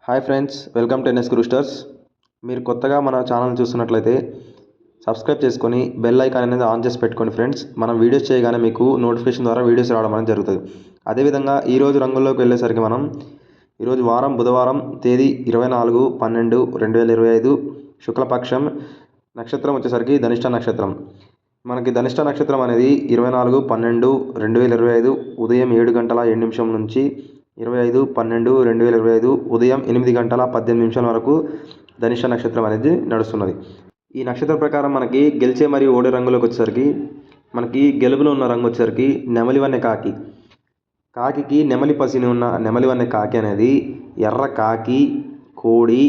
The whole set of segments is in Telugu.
Hi friends, welcome to NS Roosters. మీరు కొత్తగా మన ఛానల్ చూస్తున్నట్లయితే సబ్స్క్రైబ్ చేసుకొని బెల్ ఐకాన్ అనేది ఆన్ చేసి పెట్టుకోండి ఫ్రెండ్స్. మనం వీడియోస్ చేయగానే మీకు నోటిఫికేషన్ ద్వారా వీడియోస్ రావడం అనేది జరుగుతుంది. అదేవిధంగా ఈరోజు రంగుల్లోకి వెళ్ళేసరికి మనం ఈరోజు బుధవారం తేదీ 24/12/2025 శుక్లపక్షం. నక్షత్రం వచ్చేసరికి ధనిష్ట నక్షత్రం. మనకి ధనిష్ట నక్షత్రం అనేది 24/12/2025 ఉదయం 7:07 నుంచి 25/12/2025 ఉదయం 8:18 వరకు ధనిష్ట నక్షత్రం అనేది నడుస్తున్నది. ఈ నక్షత్రం ప్రకారం మనకి గెలిచే మరియు ఓడే రంగులోకి వచ్చేసరికి మనకి గెలుపులో ఉన్న రంగు వచ్చేసరికి నెమలివన్నె కాకి. కాకి నెమలి పసిని ఉన్న నెమలివన్నె కాకి అనేది ఎర్ర కాకి కోడి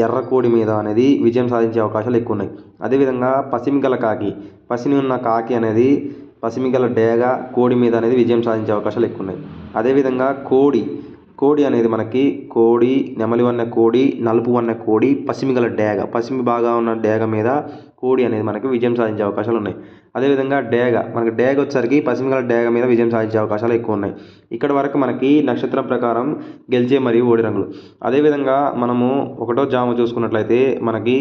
ఎర్ర కోడి మీద అనేది విజయం సాధించే అవకాశాలు ఎక్కువ ఉన్నాయి. అదేవిధంగా పసిమిగల కాకి పసిని ఉన్న కాకి అనేది పసిమిగల డేగ కోడి మీద అనేది విజయం సాధించే అవకాశాలు ఎక్కువ ఉన్నాయి. అదేవిధంగా కోడి అనేది మనకి కోడి నెమలివన్నె కోడి నలుపు వన్నె కోడి పసిమిగల డేగ పసిమి బాగా ఉన్న డేగ మీద కోడి అనేది మనకి విజయం సాధించే అవకాశాలు ఉన్నాయి. అదేవిధంగా మనకి డేగ వచ్చేసరికి పసిమిగల డేగ మీద విజయం సాధించే అవకాశాలు ఎక్కువ ఉన్నాయి. ఇక్కడ వరకు మనకి నక్షత్రం ప్రకారం గెలిచే మరియు ఓడి రంగులు. అదేవిధంగా మనము ఒకటో జాము చూసుకున్నట్లయితే మనకి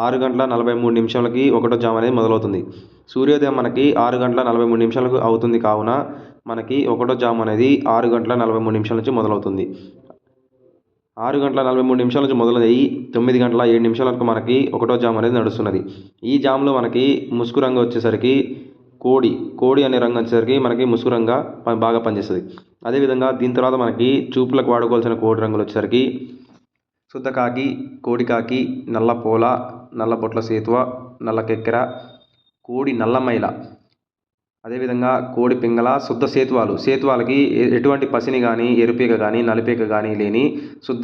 6:43 ఒకటో జాము అనేది మొదలవుతుంది. సూర్యోదయం మనకి 6:43 అవుతుంది. కావున మనకి ఒకటో జాము అనేది 6:43 నుంచి మొదలవుతుంది. 6:43 నుంచి మొదలయ్యి 9:07 వరకు మనకి ఒకటో జాము అనేది నడుస్తున్నది. ఈ జాములో మనకి ముసుగు రంగు వచ్చేసరికి కోడి అనే రంగు వచ్చేసరికి మనకి ముసుగు రంగా బాగా పనిచేస్తుంది. అదేవిధంగా దీని తర్వాత మనకి చూపులకు వాడుకోవాల్సిన కోడి రంగులు వచ్చేసరికి శుద్ధ కాకి, కోడి కాకి, నల్ల పోల, నల్ల బొట్ల సేతువ, నల్ల కెక్కెర, కోడి నల్ల మైల, అదేవిధంగా కోడి పింగళ, శుద్ధ సేతువాలకి ఎటువంటి పసిని కానీ ఎరుపీక కానీ నలిపీక కానీ లేని శుద్ధ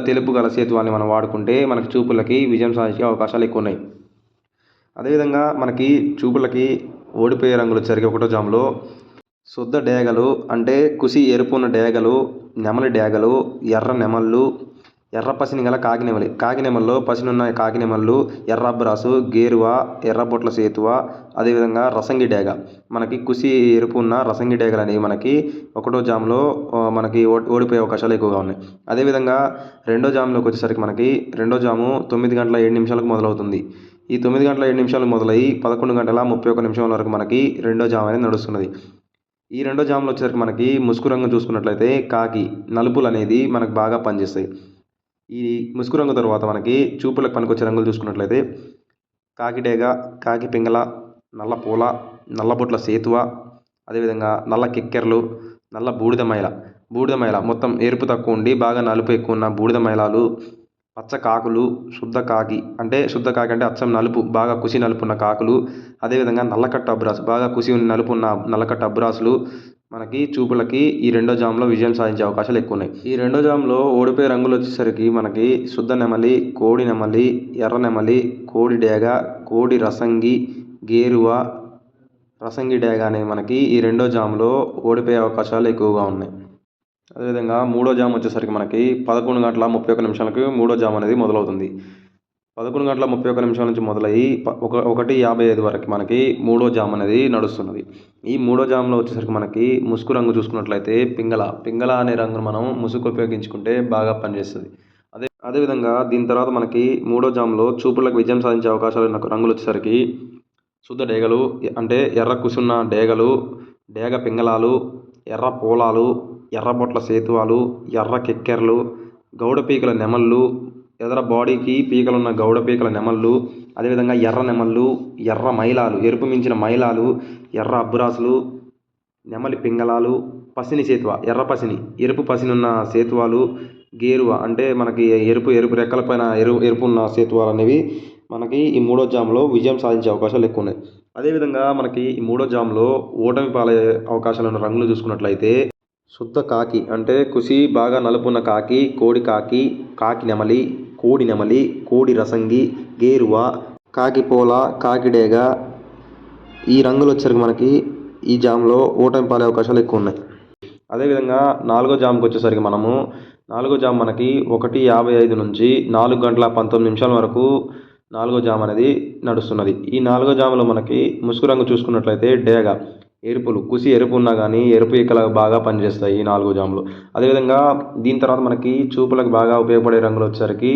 తెలుపు గల సేతువాల్ని మనం వాడుకుంటే మనకి చూపులకి విజయం సాధించే అవకాశాలు ఎక్కువ ఉన్నాయి. అదేవిధంగా మనకి చూపులకి ఓడిపోయే రంగులు వచ్చేసరికి ఒకటో జాములో శుద్ధ డేగలు అంటే కుసి ఎరుపు ఉన్న డేగలు, నెమలి డేగలు, ఎర్ర నెమళ్ళు, ఎర్ర పసిని గల కాకినెమల్లో పసినున్న కాకినెమళ్ళు, ఎర్ర అబ్రాసు, గేరువ, ఎర్రబొట్ల సేతువ, అదేవిధంగా రసంగి డేగ. మనకి కుసి ఎరుపు ఉన్న రసంగి డేగలు అనేవి మనకి ఒకటో జాములో మనకి ఓడిపోయే అవకాశాలు ఎక్కువగా ఉన్నాయి. అదేవిధంగా రెండో జాములోకి వచ్చేసరికి మనకి రెండో జాము 9:07 మొదలవుతుంది. ఈ 9:07 మొదలయ్యి 11:31 వరకు మనకి రెండో జాము అనేది నడుస్తున్నది. ఈ రెండో జాములో వచ్చేసరికి మనకి ముసుగు రంగు చూసుకున్నట్లయితే కాకి నలుపులు అనేది మనకు బాగా పనిచేస్తాయి. ఈ ముసుగు రంగు తర్వాత మనకి చూపులకు పనికొచ్చే రంగులు చూసుకున్నట్లయితే కాకి డేగ, కాకి పింగళ, నల్ల పూల, నల్ల బొట్ల సేతువ, అదేవిధంగా నల్ల కెక్కెరలు, నల్ల బూడిద మైల మొత్తం ఎరుపు తక్కువ ఉండి బాగా నలుపు ఎక్కువ ఉన్న బూడిద మైలాలు, పచ్చ కాకులు, శుద్ధ కాకి అంటే అచ్చం నలుపు బాగా కుసి నలుపు ఉన్న కాకులు, అదేవిధంగా నల్లకట్ట అబ్రాసు బాగా కుసి నలుపు ఉన్న నల్లకట్ట అబ్రాసులు మనకి చూపులకి ఈ రెండో జాములో విజయం సాధించే అవకాశాలు ఎక్కువ ఉన్నాయి. ఈ రెండో జాములో ఓడిపోయే రంగులు వచ్చేసరికి మనకి శుద్ధ నెమలి, కోడి నెమలి, ఎర్ర నెమలి, కోడి డేగ, కోడి రసంగి, గేరువ, రసంగి డేగ అనేవి మనకి ఈ రెండో జాములో ఓడిపోయే అవకాశాలు ఎక్కువగా ఉన్నాయి. అదేవిధంగా మూడో జాము వచ్చేసరికి మనకి 11:31 మూడో జాము అనేది మొదలవుతుంది. 11:31 నుంచి మొదలయ్యి 1:55 వరకు మనకి మూడో జాము అనేది నడుస్తున్నది. ఈ మూడో జాములో వచ్చేసరికి మనకి ముసుగు రంగు చూసుకున్నట్లయితే పింగళ అనే రంగును మనం ముసుగు ఉపయోగించుకుంటే బాగా పనిచేస్తుంది. అదేవిధంగా దీని తర్వాత మనకి మూడో జాములో చూపులకు విజయం సాధించే అవకాశాలు ఉన్న రంగులు వచ్చేసరికి శుద్ధ డేగలు అంటే ఎర్ర కుసున్న డేగలు, డేగ పింగళాలు, ఎర్ర పోలాలు, ఎర్ర బొట్ల సేతువాలు, ఎర్ర కెక్కెరలు, గౌడ పీకల నెమళ్ళు, ఎర్ర బాడీకి పీకలున్న గౌడ పీకల నెమళ్ళు, అదేవిధంగా ఎర్ర నెమళ్ళు, ఎర్ర మైలాలు ఎరుపు మించిన మైలాలు, ఎర్ర అబ్బురాసులు, నెమలి పింగళాలు, పసిని సేతువ ఎరుపు పసినున్న సేతువాలు, గేరువ అంటే మనకి ఎరుపు రెక్కలపైన ఎరుపు ఉన్న సేతువాలు అనేవి మనకి ఈ మూడో జాములో విజయం సాధించే అవకాశాలు ఎక్కువ ఉన్నాయి. అదేవిధంగా మనకి ఈ మూడో జాములో ఓటమి పాలయ్యే అవకాశాలు ఉన్న రంగులు చూసుకున్నట్లయితే శుద్ధ కాకి అంటే కుసి బాగా నలుపున్న కాకి, కాకి నెమలి, కోడి రసంగి, గేరువ, కాకి పోల, కాకి డేగ ఈ రంగులు వచ్చరికి మనకి ఈ జాములో ఓటమి పాలే అవకాశాలు ఎక్కువ ఉన్నాయి. అదేవిధంగా నాలుగో జాముకి వచ్చేసరికి నాలుగో జాము మనకి 1:55 నుంచి 4:19 వరకు నాలుగో జాము అనేది నడుస్తున్నది. ఈ నాలుగో జాములో మనకి ముసుగు రంగు చూసుకున్నట్లయితే ఎరుపులు కుసి ఎరుపు ఉన్నా కానీ ఎరుపు ఈకలకు బాగా పనిచేస్తాయి ఈ 4 జాములు. అదేవిధంగా దీని తర్వాత మనకి చూపులకు బాగా ఉపయోగపడే రంగులు వచ్చేసరికి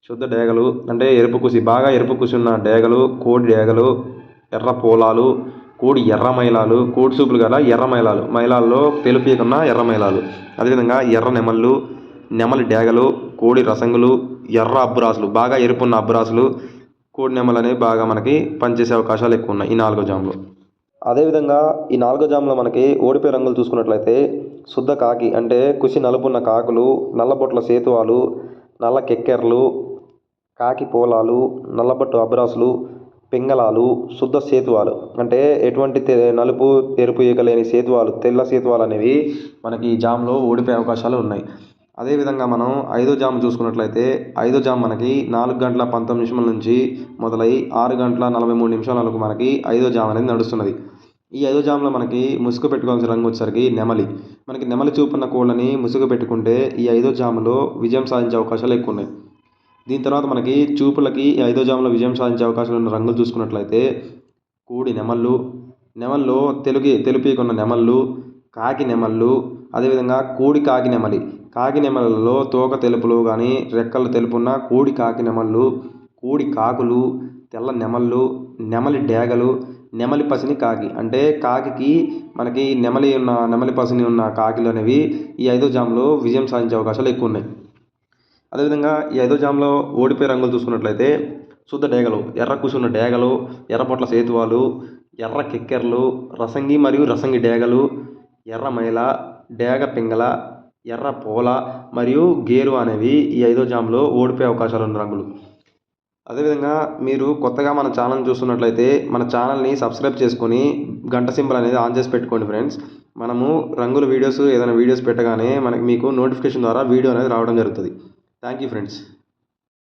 శుద్ధ డేగలు, అంటే ఎరుపు కుసి ఉన్న డేగలు, కోడి డేగలు, ఎర్ర పోలాలు, కోడి ఎర్ర మైలాలు, కోడి సూపులు గల ఎర్ర మైలాలు, మైలాల్లో తెలుపు ఈకన్న ఎర్ర మైలాలు, అదేవిధంగా ఎర్ర నెమళ్ళు, నెమలి డేగలు, కోడి రసంగులు, ఎర్ర అబ్బురాసులు, బాగా ఎరుపున్న అబ్బురాసులు, కోడి నెమలు అనేవి బాగా మనకి పనిచేసే అవకాశాలు ఎక్కువ ఉన్నాయి ఈ 4 జాములు. అదేవిధంగా ఈ 4 జాములో మనకి ఓడిపోయే రంగులు చూసుకున్నట్లయితే శుద్ధ కాకి, అంటే కుసి నలుపున్న కాకులు, నల్లబొట్ల సేతువాలు, నల్ల కెక్కెర్లు, కాకి పోలాలు, నల్లబొట్టు అబ్రాసులు, పింగళాలు, శుద్ధ సేతువాలు, అంటే ఎటువంటి నలుపు ఎరుపు ఈక లేని సేతువాలు, తెల్ల సేతువాలు అనేవి మనకి ఈ జామ్లో ఓడిపోయే అవకాశాలు ఉన్నాయి. అదేవిధంగా మనం 5వ జాము చూసుకున్నట్లయితే 5వ జాము మనకి 4 గంటల 19 నిమిషాల నుంచి మొదలై 6 గంటల 43 నిమిషాల వరకు మనకి 5వ జాము అనేది నడుస్తున్నది. ఈ 5వ జాములో మనకి ముసుగు పెట్టుకోవాల్సిన రంగు వచ్చేసరికి నెమలి. మనకి నెమలి చూపున్న కోళ్ళని ముసుగు పెట్టుకుంటే ఈ 5వ జాములో విజయం సాధించే అవకాశాలు ఎక్కువ ఉన్నాయి. దీని తర్వాత మనకి చూపులకి 5వ జాములో విజయం సాధించే అవకాశాలు ఉన్న రంగులు చూసుకున్నట్లయితే కోడి నెమళ్ళు, నెమల్లో తెలుపీకున్న నెమళ్ళు, కాకి నెమళ్ళు, అదేవిధంగా కోడి కాకి నెమలి. కాకి నెమలలో తోక తెలుపులో కానీ రెక్కలు తెలుపున్న కోడి కాకి నెమళ్ళు, కోడి కాకులు, తెల్ల నెమళ్ళు, నెమలి డేగలు, నెమలి పసిని కాకి, అంటే కాకికి మనకి నెమలి పసిని ఉన్న కాకిలు అనేవి ఈ 5వ జాములో విజయం సాధించే అవకాశాలు ఎక్కువ ఉన్నాయి. అదేవిధంగా ఈ 5వ జాములో ఓడిపోయే రంగులు చూసుకున్నట్లయితే శుద్ధ డేగలు, ఎర్ర కుసున్న డేగలు, ఎర్రపొట్ల సేతువాలు, ఎర్ర కెక్కెర్లు, రసంగి మరియు రసంగి డేగలు, ఎర్ర మైల, డేగ పింగళ, ఎర్ర పోల మరియు గేరు అనేవి ఈ 5వ జాములో ఓడిపోయే అవకాశాలు ఉన్న రంగులు. అదేవిధంగా మీరు కొత్తగా మన ఛానల్ చూస్తున్నట్లయితే మన ఛానల్ని సబ్స్క్రైబ్ చేసుకొని గంట సింబల్ అనేది ఆన్ చేసి పెట్టుకోండి ఫ్రెండ్స్. మనము రంగుల వీడియోస్ ఏదైనా వీడియోస్ పెట్టగానే మీకు నోటిఫికేషన్ ద్వారా వీడియో అనేది రావడం జరుగుతుంది. Thank you friends.